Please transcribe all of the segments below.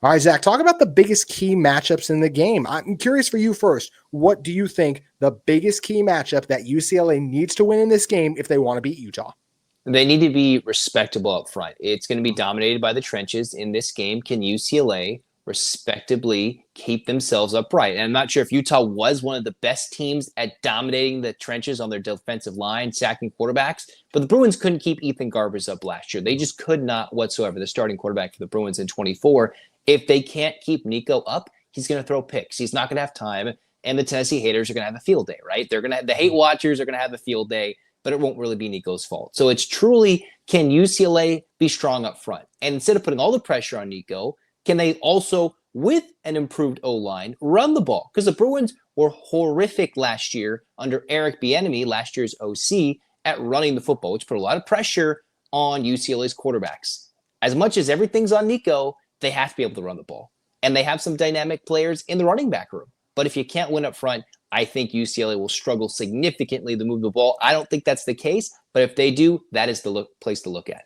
All right, Zach, talk about the biggest key matchups in the game. I'm curious for you first. What do you think the biggest key matchup that UCLA needs to win in this game if they want to beat Utah? They need to be respectable up front. It's going to be dominated by the trenches in this game. Can UCLA respectably keep themselves upright? And I'm not sure if Utah was one of the best teams at dominating the trenches on their defensive line, sacking quarterbacks, but the Bruins couldn't keep Ethan Garbers up last year. They just could not whatsoever, the starting quarterback for the Bruins in 24. If they can't keep Nico up, he's going to throw picks. He's not going to have time, and the Tennessee haters are going to have a field day, right? They're going to have, the hate watchers are going to have a field day, but it won't really be Nico's fault. So it's truly, can UCLA be strong up front? And instead of putting all the pressure on Nico, can they also, with an improved O-line, run the ball? Because the Bruins were horrific last year under Eric Bieniemy, last year's OC, at running the football, which put a lot of pressure on UCLA's quarterbacks. As much as everything's on Nico, they have to be able to run the ball. And they have some dynamic players in the running back room. But if you can't win up front, I think UCLA will struggle significantly to move the ball. I don't think that's the case, but if they do, that is the place to look at.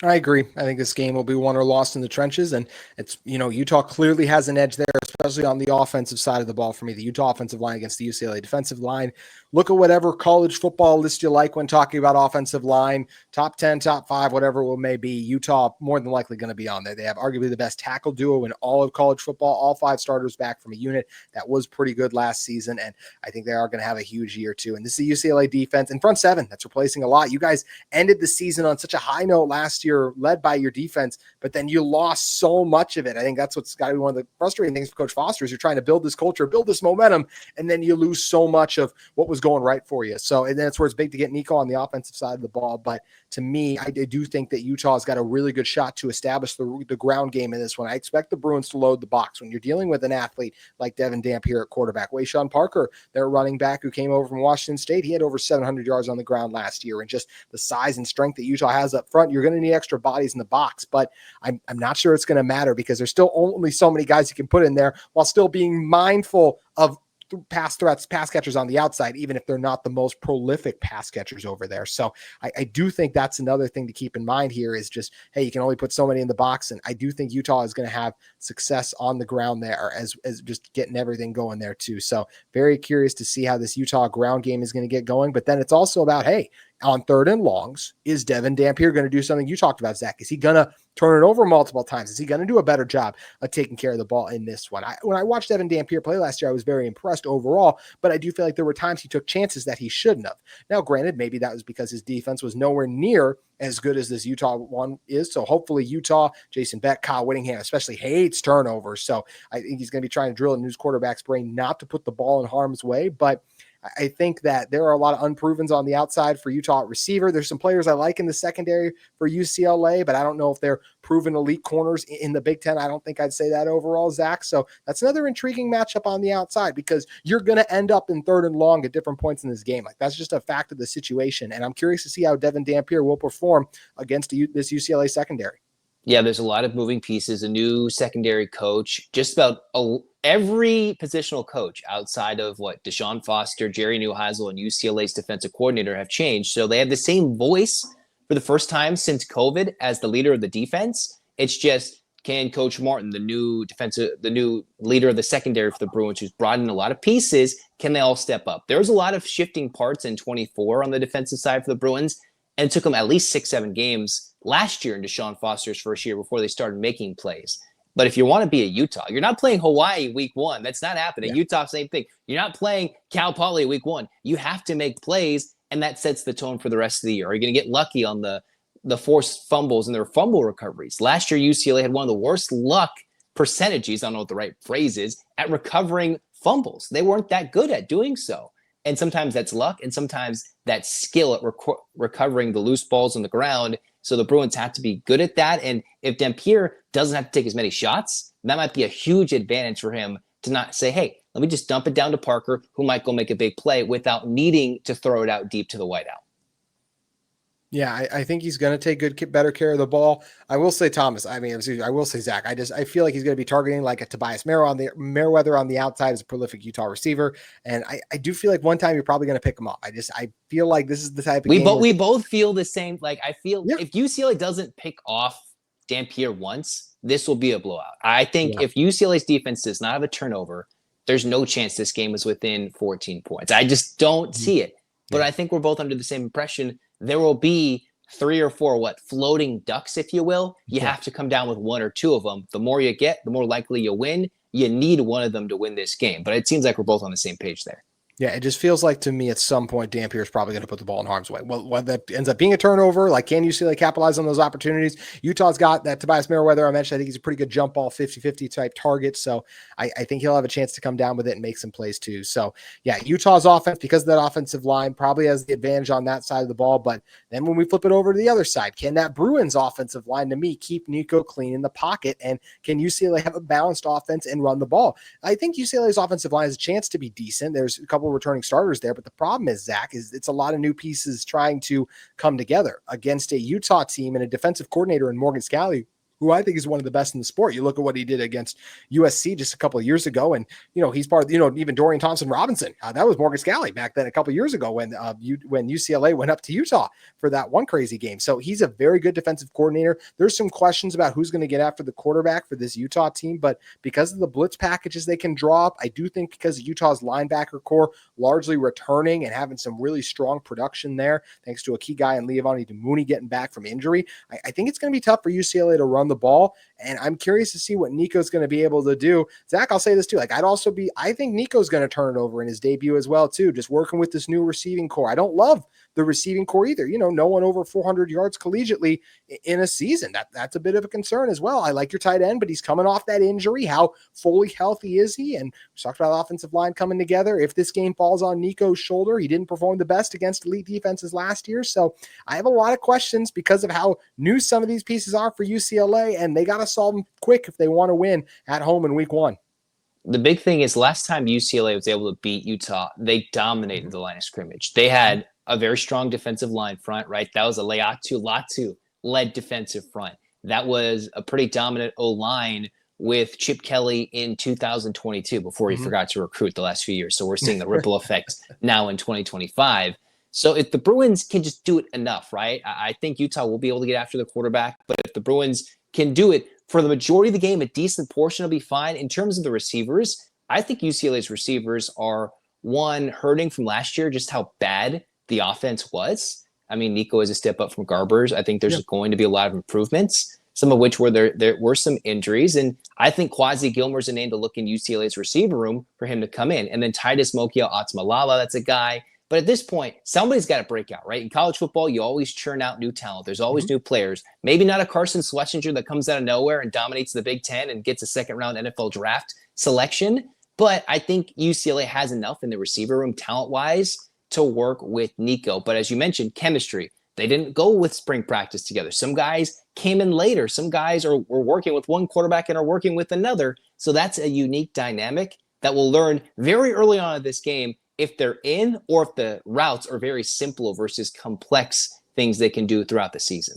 I agree. I think this game will be won or lost in the trenches, and it's, Utah clearly has an edge there, especially on the offensive side of the ball for me. The Utah offensive line against the UCLA defensive line. Look at whatever college football list you like when talking about offensive line, top 10, top 5, whatever it may be. Utah more than likely going to be on there. They have arguably the best tackle duo in all of college football, all 5 starters back from a unit that was pretty good last season, and I think they are going to have a huge year too. And this is a UCLA defense in front 7 that's replacing a lot. You guys ended the season on such a high note last year, led by your defense, but then you lost so much of it. I think that's what's got to be one of the frustrating things for Coach Foster is you're trying to build this culture, build this momentum, and then you lose so much of what was going right for you. So, and then it's where it's big to get Nico on the offensive side of the ball. But to me, I do think that Utah's got a really good shot to establish the ground game in this one. I expect the Bruins to load the box when you're dealing with an athlete like Devin Dampier at quarterback. Wayshawn Parker, their running back who came over from Washington State, he had over 700 yards on the ground last year. And just the size and strength that Utah has up front, you're going to need extra bodies in the box. But I'm not sure it's going to matter because there's still only so many guys you can put in there while still being mindful of pass threats, pass catchers on the outside, even if they're not the most prolific pass catchers over there. So I do think that's another thing to keep in mind here is just, hey, you can only put so many in the box. And I do think Utah is going to have success on the ground there as just getting everything going there too. So very curious to see how this Utah ground game is going to get going. But then it's also about, hey, on 3rd and longs, is Devin Dampier going to do something you talked about, Zach? Is he going to turn it over multiple times? Is he going to do a better job of taking care of the ball in this one? When I watched Devin Dampier play last year, I was very impressed overall, but I do feel like there were times he took chances that he shouldn't have. Now, granted, maybe that was because his defense was nowhere near as good as this Utah one is. So hopefully Utah, Jason Beck, Kyle Whittingham especially hates turnovers. So I think he's going to be trying to drill in his quarterback's brain not to put the ball in harm's way, but I think that there are a lot of unprovens on the outside for Utah at receiver. There's some players I like in the secondary for UCLA, but I don't know if they're proven elite corners in the Big Ten. I don't think I'd say that overall, Zach. So that's another intriguing matchup on the outside because you're going to end up in 3rd and long at different points in this game. Like that's just a fact of the situation. And I'm curious to see how Devin Dampier will perform against this UCLA secondary. Yeah, there's a lot of moving pieces, a new secondary coach, just about every positional coach outside of DeShaun Foster, Jerry Neuheisel, and UCLA's defensive coordinator have changed. So they have the same voice for the first time since COVID as the leader of the defense. It's just, can Coach Martin, the new leader of the secondary for the Bruins, who's brought in a lot of pieces, can they all step up? There's a lot of shifting parts in 24 on the defensive side for the Bruins, and it took them at least 6-7 games last year in DeShaun Foster's first year before they started making plays. But if you want to be a Utah, you're not playing Hawaii week 1. That's not happening. Yeah. Utah, same thing. You're not playing Cal Poly week 1. You have to make plays, and that sets the tone for the rest of the year. Are you going to get lucky on the forced fumbles and their fumble recoveries? Last year, UCLA had one of the worst luck percentages, I don't know what the right phrase is, at recovering fumbles. They weren't that good at doing so. And sometimes that's luck, and sometimes that's skill at recovering the loose balls on the ground. So the Bruins have to be good at that. And if Dampier doesn't have to take as many shots, that might be a huge advantage for him to not say, hey, let me just dump it down to Parker, who might go make a big play without needing to throw it out deep to the wideout. Yeah, I think he's going to take better care of the ball. I will say Thomas. I will say Zach. I feel like he's going to be targeting like a Tobias Merriweather on the outside as a prolific Utah receiver, and I do feel like one time you're probably going to pick him up. I feel like this is the type of game we both feel the same. Like I feel if UCLA doesn't pick off Dampier once, this will be a blowout. I think if UCLA's defense does not have a turnover, there's no chance this game is within 14 points. I just don't see it. But I think we're both under the same impression. There will be 3 or 4 floating ducks, if you will. You have to come down with 1 or 2 of them. The more you get, the more likely you win. You need one of them to win this game. But it seems like we're both on the same page there. Yeah, it just feels like to me at some point Dampier is probably going to put the ball in harm's way. Well, whether that ends up being a turnover, like can UCLA capitalize on those opportunities? Utah's got that Tobias Merriweather I mentioned. I think he's a pretty good jump ball, 50-50 type target. So I think he'll have a chance to come down with it and make some plays too. So yeah, Utah's offense, because of that offensive line, probably has the advantage on that side of the ball. But then when we flip it over to the other side, can that Bruins offensive line to me keep Nico clean in the pocket? And can UCLA have a balanced offense and run the ball? I think UCLA's offensive line has a chance to be decent. There's a couple of returning starters there, but the problem is, Zach, is it's a lot of new pieces trying to come together against a Utah team and a defensive coordinator in Morgan Scalley, who I think is one of the best in the sport. You look at what he did against USC just a couple of years ago, and he's part of even Dorian Thompson-Robinson. That was Morgan Scalley back then a couple of years ago when UCLA went up to Utah for that one crazy game. So he's a very good defensive coordinator. There's some questions about who's going to get after the quarterback for this Utah team, but because of the blitz packages they can draw up, I do think because of Utah's linebacker core largely returning and having some really strong production there, thanks to a key guy in Leavani Damuni getting back from injury, I think it's going to be tough for UCLA to run the ball, and I'm curious to see what Nico's going to be able to do. Zach, I'll say this too. I think Nico's going to turn it over in his debut as well too, just working with this new receiving core. I don't love the receiving core either. No one over 400 yards collegiately in a season. That's a bit of a concern as well. I like your tight end, but he's coming off that injury. How fully healthy is he? And we talked about the offensive line coming together. If this game falls on Nico's shoulder, he didn't perform the best against elite defenses last year. So I have a lot of questions because of how new some of these pieces are for UCLA, and they got to solve them quick if they want to win at home in week 1. The big thing is last time UCLA was able to beat Utah, they dominated the line of scrimmage. They had a very strong defensive line front, right? That was a Latu-led defensive front. That was a pretty dominant O-line with Chip Kelly in 2022 before he forgot to recruit the last few years. So we're seeing the ripple effects now in 2025. So if the Bruins can just do it enough, right? I think Utah will be able to get after the quarterback, but if the Bruins can do it for the majority of the game, a decent portion will be fine. In terms of the receivers, I think UCLA's receivers are, one, hurting from last year, just how bad the offense was. I mean, Nico is a step up from Garbers. I think there's going to be a lot of improvements, some of which were there were some injuries. And I think Quasi Gilmore's a name to look in UCLA's receiver room for him to come in. And then Titus Mokia Atmalala, that's a guy. But at this point, somebody's got to break out, right? In college football, you always churn out new talent. There's always new players. Maybe not a Carson Schlesinger that comes out of nowhere and dominates the Big Ten and gets a second-round NFL draft selection. But I think UCLA has enough in the receiver room talent-wise to work with Nico. But as you mentioned, chemistry. They didn't go with spring practice together. Some guys came in later. Some guys were working with one quarterback and are working with another. So that's a unique dynamic that we'll learn very early on in this game if they're in or if the routes are very simple versus complex things they can do throughout the season.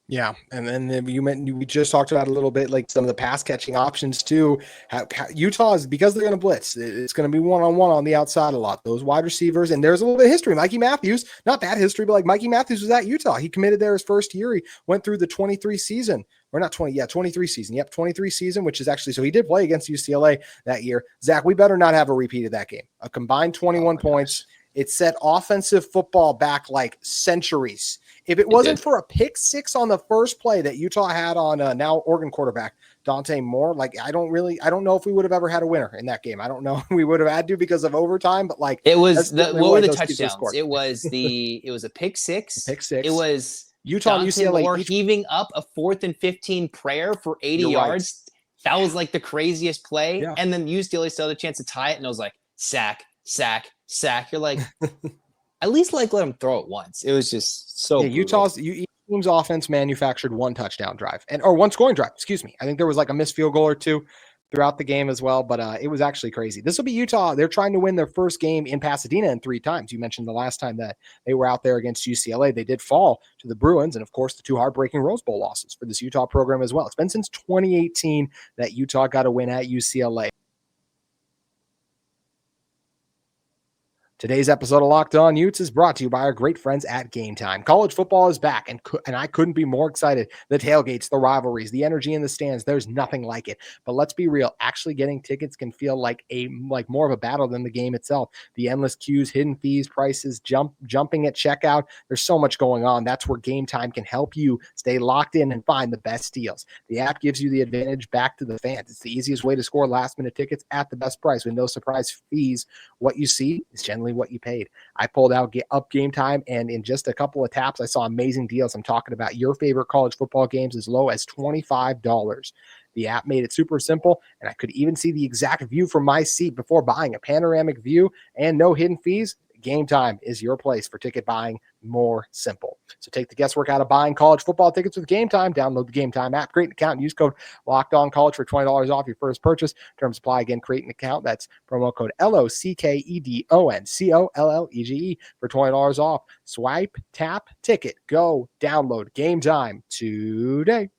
Yeah, and then we just talked about a little bit like some of the pass catching options too. How Utah is, because they're going to blitz, it's going to be one-on-one on the outside a lot. Those wide receivers, and there's a little bit of history. Mikey Matthews, not bad history, but like Mikey Matthews was at Utah. He committed there his first year. He went through the 23 season. Or not 23 season. Yep, 23 season, which is actually, so he did play against UCLA that year. Zach, we better not have a repeat of that game. A combined 21 points. Gosh. It set offensive football back like centuries. If it wasn't for a pick six on the first play that Utah had on now Oregon quarterback Dante Moore, like I don't know if we would have ever had a winner in that game. I don't know if we would have had to because of overtime, but like it was what were the touchdowns? It was a pick six. Pick six. It was Utah and UCLA Moore heaving up a 4th and 15 prayer for 80 yards. Right. That was like the craziest play. Yeah. And then UCLA still had a chance to tie it, and it was like sack. You're like, at least like let him throw it once. It was just so. Yeah, Utah's team's offense manufactured one touchdown drive or one scoring drive. Excuse me. I think there was like a missed field goal or two throughout the game as well, but it was actually crazy. This will be Utah. They're trying to win their first game in Pasadena in 3 times. You mentioned the last time that they were out there against UCLA. They did fall to the Bruins, and of course the 2 heartbreaking Rose Bowl losses for this Utah program as well. It's been since 2018 that Utah got a win at UCLA. Today's episode of Locked On Utes is brought to you by our great friends at Gametime. College football is back, and I couldn't be more excited. The tailgates, the rivalries, the energy in the stands, there's nothing like it. But let's be real, actually getting tickets can feel like more of a battle than the game itself. The endless queues, hidden fees, prices, jumping at checkout. There's so much going on. That's where Gametime can help you stay locked in and find the best deals. The app gives you the advantage back to the fans. It's the easiest way to score last-minute tickets at the best price with no surprise fees. What you see is generally what you paid. I pulled out up Gametime, and in just a couple of taps, I saw amazing deals. I'm talking about your favorite college football games as low as $25. The app made it super simple, and I could even see the exact view from my seat before buying. A panoramic view and no hidden fees. Gametime is your place for ticket buying more simple. So take the guesswork out of buying college football tickets with Gametime. Download the Gametime app, create an account, and use code LOCKEDONCollege for $20 off your first purchase. Terms apply. Again, create an account. That's promo code LOCKEDONCOLLEGE for $20 off. Swipe, tap, ticket, go, download Gametime today.